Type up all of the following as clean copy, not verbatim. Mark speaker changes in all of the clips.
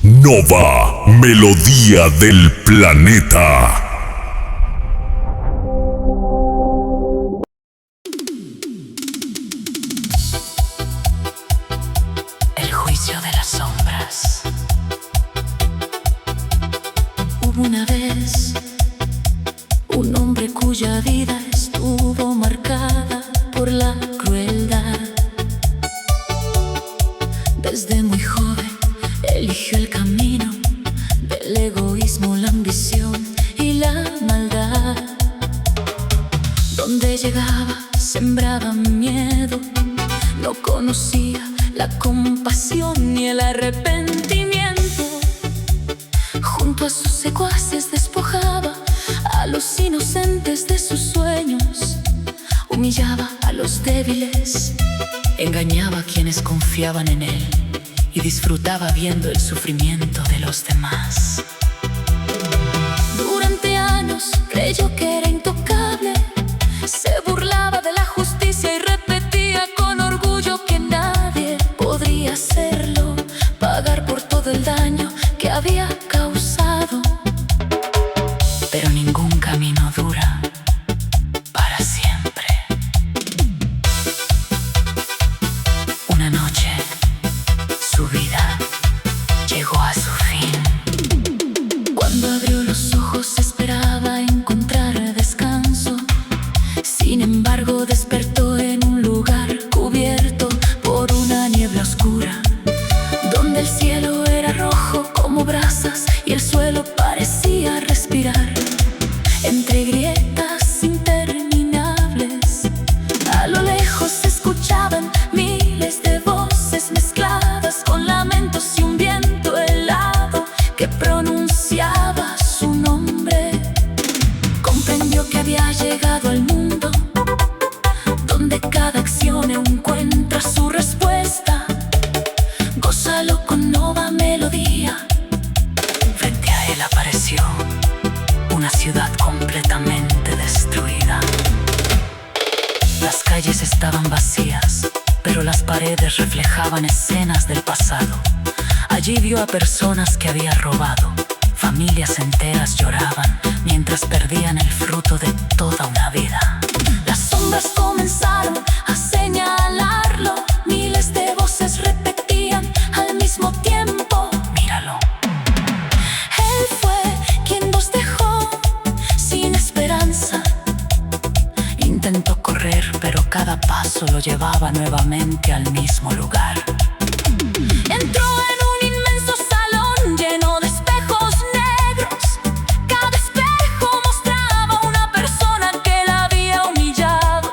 Speaker 1: Nova, melodía del planeta.
Speaker 2: El juicio de las sombras. Hubo una vez un hombre cuya vida estuvo marcada por la crueldad. Desde muy joven eligió el camino del egoísmo, la ambición y la maldad. Donde llegaba sembraba miedo, no conocía la compasión ni el arrepentimiento. Junto a sus secuaces despojaba a los inocentes de sus sueños, humillaba a los débiles, engañaba a quienes confiaban en él y disfrutaba viendo el sufrimiento de los demás. Durante años creyó que era intocable, se burlaba de la justicia y repetía con orgullo que nadie podría hacerlo, pagar por todo el daño que había causado. Pero ningún camino dura para siempre. Una noche su vida llegó a su fin. Cuando abrió los ojos esperaba encontrar descanso. Sin embargo despertó en un lugar cubierto por una niebla oscura, donde el cielo era rojo como brasas y el suelo parecía respirar. Entre grietas interminables, a lo lejos se escuchaban miles de voces mezcladas con lamentos y un viento helado que pronunciaba su nombre. Comprendió que había llegado al mundo donde cada acción encuentra su respuesta. Gózalo con Nova melodía. Frente a él apareció una ciudad completamente destruida. Las calles estaban vacías, pero las paredes reflejaban escenas del pasado. Allí vio a personas que había robado. Familias enteras lloraban mientras perdían el fruto de toda una vida. Las sombras comenzaron a señalarlo. Miles de voces repetían al mismo tiempo: míralo. Él fue quien nos dejó sin esperanza. Intentó correr, pero cada paso lo llevaba nuevamente al mismo lugar. Entró en un inmenso salón lleno de espejos negros. Cada espejo mostraba una persona que la había humillado.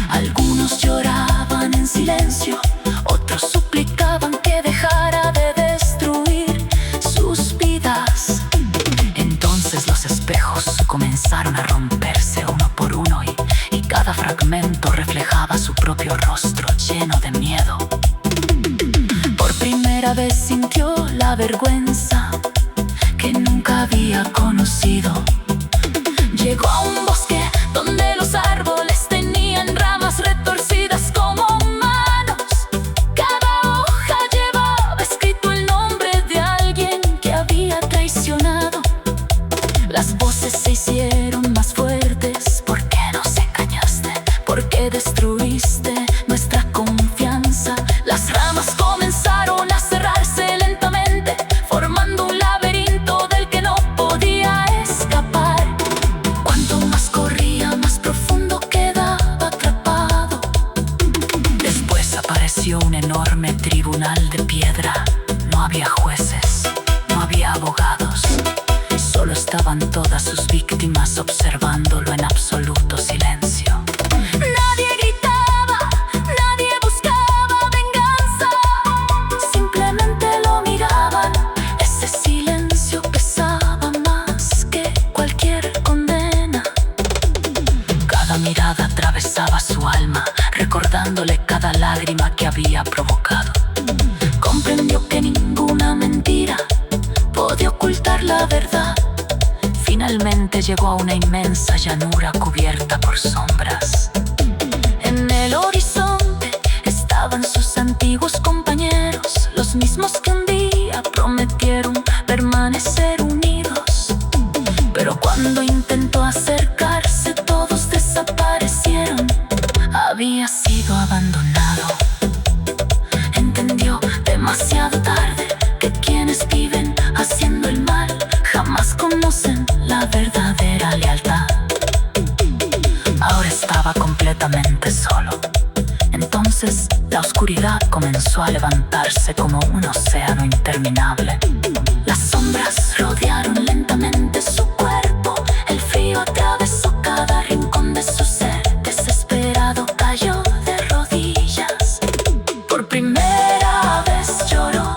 Speaker 2: Algunos lloraban en silencio, otros suplicaban que dejara de destruir sus vidas. Entonces los espejos comenzaron a romperse uno por uno y cada fragmento reflejaba su propio rostro lleno de miedo. Por primera vez sintió la vergüenza que nunca había conocido. Llegó a un bosque donde los árboles tenían ramas retorcidas como manos. Cada hoja llevaba escrito el nombre de alguien que había traicionado. Las voces se hicieron más fuertes. ¿Por qué nos engañaste? ¿Por qué destruiste nuestra confianza? Las ramas comenzaron a cerrarse lentamente, formando un laberinto del que no podía escapar. Cuanto más corría, más profundo quedaba atrapado. Después apareció un enorme tribunal de piedra. No había jueces, no había abogados. Solo estaban todas sus víctimas observándolo en absoluto silencio. Nadie gritaba, nadie buscaba venganza. Simplemente lo miraban. Ese silencio pesaba más que cualquier condena. Cada mirada atravesaba su alma, recordándole cada lágrima que había provocado. Comprendió que ninguna mentira podía ocultar la verdad. Finalmente llegó a una inmensa llanura cubierta por sombras. En el horizonte estaban sus antiguos compañeros, los mismos que un día prometieron acercarse todos desaparecieron. Había sido abandonado. Entendió demasiado tarde que quienes viven haciendo el mal jamás conocen la verdadera lealtad. Ahora estaba completamente solo. Entonces la oscuridad comenzó a levantarse como un océano interminable. Las sombras rodearon lentamente su cuerpo. El frío atravesó cada rincón de su ser. Desesperado cayó de rodillas. Por primera vez lloró.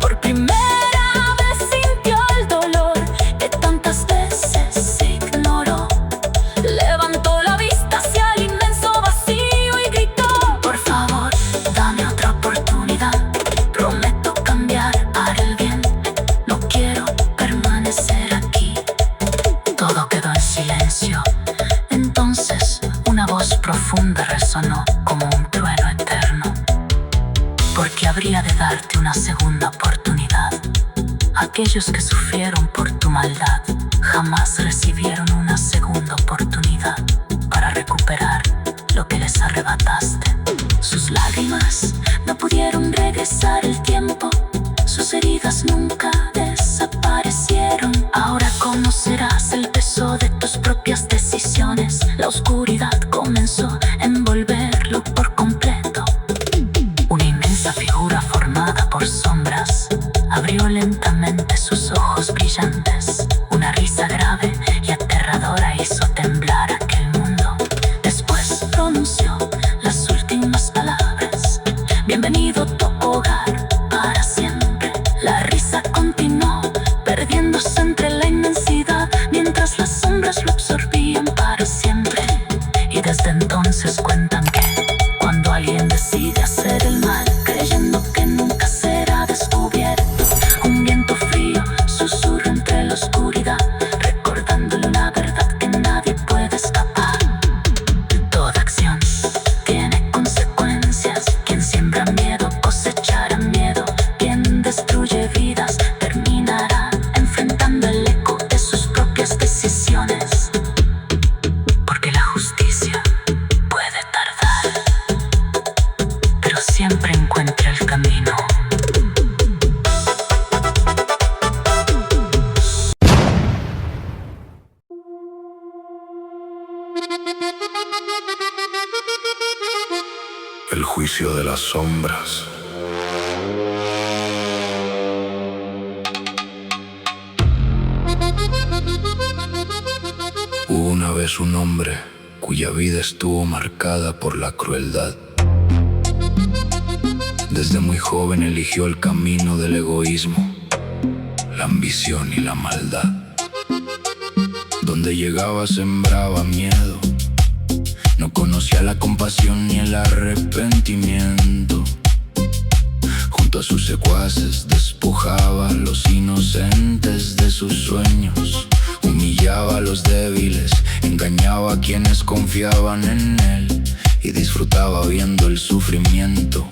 Speaker 2: Por primera vez sintió el dolor que tantas veces ignoró. Levantó la vista hacia el inmenso vacío y gritó: por favor, dame otra oportunidad. Prometo cambiar, haré el bien. No quiero permanecer aquí. Todo quedó en silencio. Entonces una voz profunda resonó como un trueno eterno. Porque habría de darte una segunda oportunidad. Aquellos que sufrieron por tu maldad jamás recibieron una segunda oportunidad para recuperar lo que les arrebataste. Sus lágrimas no pudieron regresar el tiempo. Sus heridas nunca desaparecieron. Ahora conocerás el peso de tus propias decisiones. La oscuridad comenzó a envolverlo por completo. Una inmensa figura formada por sombras abrió lentamente sus ojos brillantes. Una risa grave y aterradora hizo temblar aquel mundo. Después pronunció las últimas palabras: bienvenido a tu hogar para siempre. La risa continuó, perdiéndose entre la inmensidad, mientras las sombras lo absorbían para siempre. Y desde entonces cuentan que cuando alguien decide hacer el mal, creyendo que nunca será descubierto, un viento frío susurra entre la oscuridad, recordándole una verdad que nadie puede escapar. Toda acción tiene consecuencias. Quien siembra miedo cosechará miedo. Quien destruye vidas terminará enfrentando el eco de sus propias decisiones. Porque la justicia puede tardar, pero siempre encuentra el camino.
Speaker 3: El juicio de las sombras. Hubo una vez un hombre cuya vida estuvo marcada por la crueldad. Desde muy joven eligió el camino del egoísmo, la ambición y la maldad. Donde llegaba sembraba miedo. No conocía la compasión ni el arrepentimiento. Junto a sus secuaces despojaba a los inocentes de sus sueños. Humillaba a los débiles, engañaba a quienes confiaban en él, y disfrutaba viendo el sufrimiento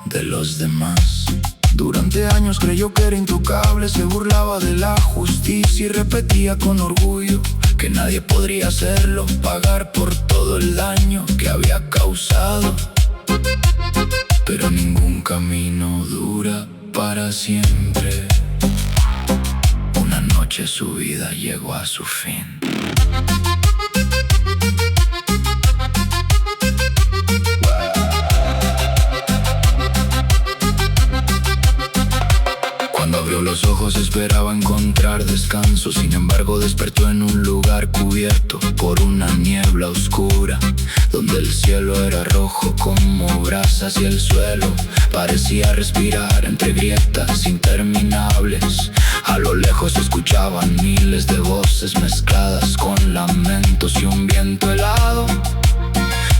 Speaker 3: de los demás. Durante años creyó que era intocable, se burlaba de la justicia y repetía con orgullo que nadie podría hacerlo pagar por todo el daño que había causado. Pero ningún camino dura para siempre. Una noche su vida llegó a su fin. Cuando abrió los ojos esperaba encontrar descanso. Sin embargo despertó en un lugar cubierto por una niebla oscura, donde el cielo era rojo como brasas y el suelo parecía respirar entre grietas interminables. A lo lejos se escuchaban miles de voces mezcladas con lamentos y un viento helado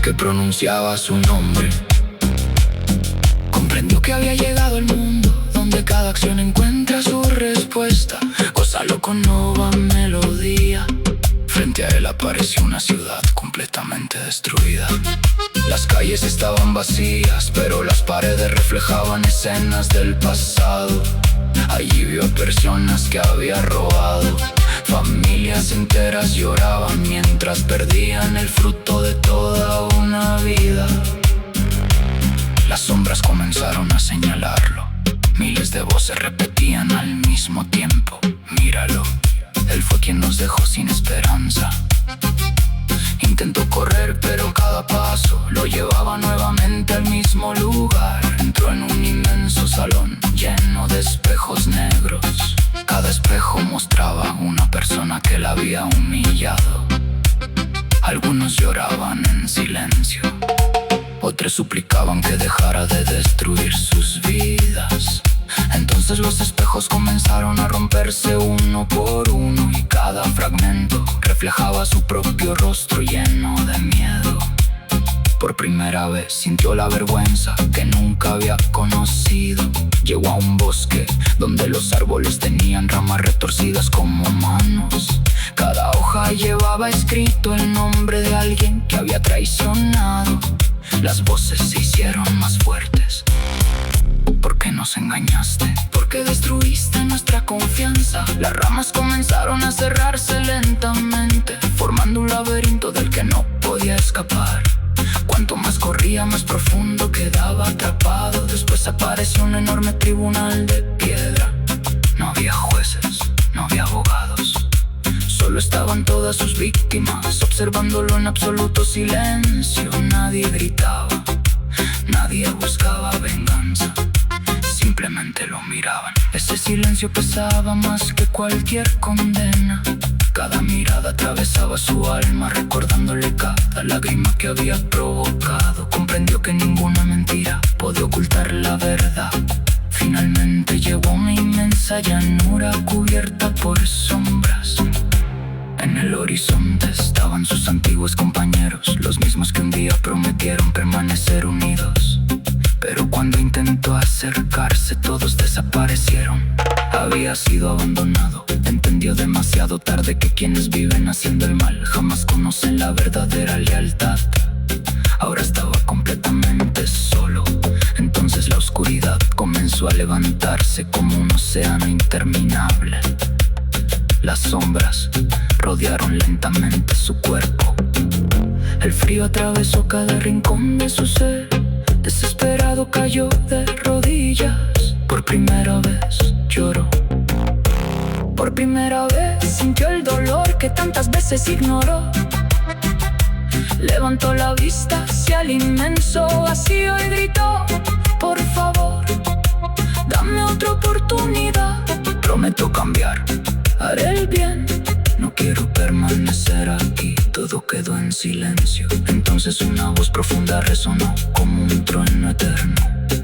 Speaker 3: que pronunciaba su nombre. Comprendió que había llegado el mundo donde cada acción encuentra su respuesta. Gózalo con nueva melodía. Frente a él apareció una ciudad completamente destruida. Las calles estaban vacías, pero las paredes reflejaban escenas del pasado. Allí vio a personas que había robado, Familias enteras lloraban mientras perdían el fruto de toda una vida. Las sombras comenzaron a señalarlo. Miles de voces repetían al mismo tiempo: míralo, él fue quien nos dejó sin esperanza. Intentó correr, pero cada paso lo llevaba nuevamente al mismo lugar. Entró en un inmenso salón lleno de espejos negros. Cada espejo mostraba una persona que la había humillado. Algunos lloraban en silencio, otros suplicaban que dejara de destruir sus vidas. Entonces los espejos comenzaron a romperse uno por uno, y cada fragmento reflejaba su propio rostro lleno de miedo. Por primera vez sintió la vergüenza que nunca había conocido. Llegó a un bosque donde los árboles tenían ramas retorcidas como manos. Cada hoja llevaba escrito el nombre de alguien que había traicionado. Las voces se hicieron más fuertes. ¿Por qué nos engañaste? ¿Por qué destruiste nuestra confianza? Las ramas comenzaron a cerrarse lentamente, formando un laberinto del que no podía escapar. Cuanto más corría, más profundo quedaba atrapado. Después apareció un enorme tribunal de piedra. No había jueces, no había abogados. Solo estaban todas sus víctimas, observándolo en absoluto silencio. Nadie gritaba, nadie buscaba venganza, simplemente lo miraban. Ese silencio pesaba más que cualquier condena. Cada mirada atravesaba su alma, recordándole cada lágrima que había provocado. Comprendió que ninguna mentira podía ocultar la verdad. Finalmente llegó a una inmensa llanura cubierta por sombras. En el horizonte estaban sus antiguos compañeros, los mismos que un día prometieron permanecer unidos. Pero cuando intentó acercarse, todos desaparecieron. Había sido abandonado. Entendió demasiado tarde que quienes viven haciendo el mal jamás conocen la verdadera lealtad. Ahora estaba completamente solo. Entonces la oscuridad comenzó a levantarse como un océano interminable. Las sombras rodearon lentamente su cuerpo. El frío atravesó cada rincón de su ser. Desesperado cayó de rodillas. Por primera vez lloró. Por primera vez sintió el dolor que tantas veces ignoró. Levantó la vista hacia el inmenso vacío y gritó: por favor, dame otra oportunidad. Prometo cambiar, haré el bien. No quiero permanecer aquí. Todo quedó en silencio. Entonces una voz profunda resonó como un trueno eterno: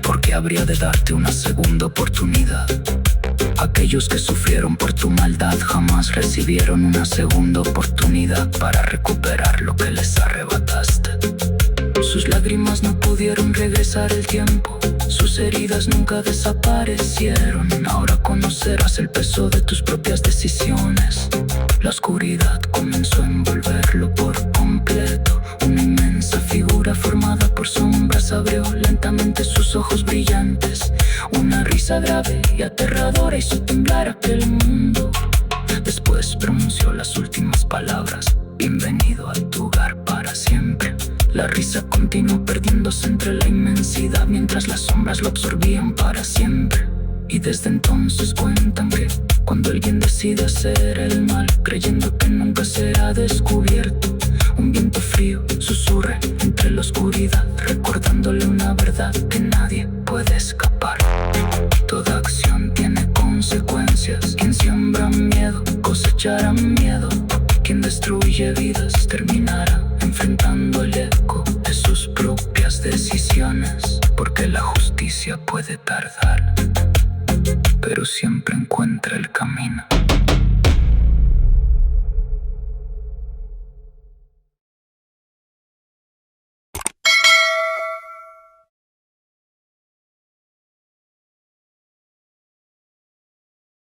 Speaker 3: ¿por qué habría de darte una segunda oportunidad? Aquellos que sufrieron por tu maldad jamás recibieron una segunda oportunidad para recuperar lo que les arrebataste. Sus lágrimas no pudieron regresar el tiempo. Sus heridas nunca desaparecieron. Ahora conocerás el peso de tus propias decisiones. La oscuridad comenzó a envolverlo por completo. Una inmensa figura formada por sombras abrió lentamente sus ojos brillantes. Una risa grave y aterradora hizo temblar aquel mundo. Después pronunció las últimas palabras: bienvenido a tu hogar para siempre. La risa continuó perdiéndose entre la inmensidad mientras las sombras lo absorbían para siempre. Y desde entonces cuentan que cuando alguien decide hacer el mal, creyendo que nunca será descubierto, un viento frío susurra entre la oscuridad, recordándole una verdad que nadie puede escapar. Toda acción tiene consecuencias. Quien siembra miedo cosechará miedo. Quien destruye vidas terminará enfrentando el eco de sus propias decisiones. Porque la justicia puede tardar, pero siempre encuentra el camino.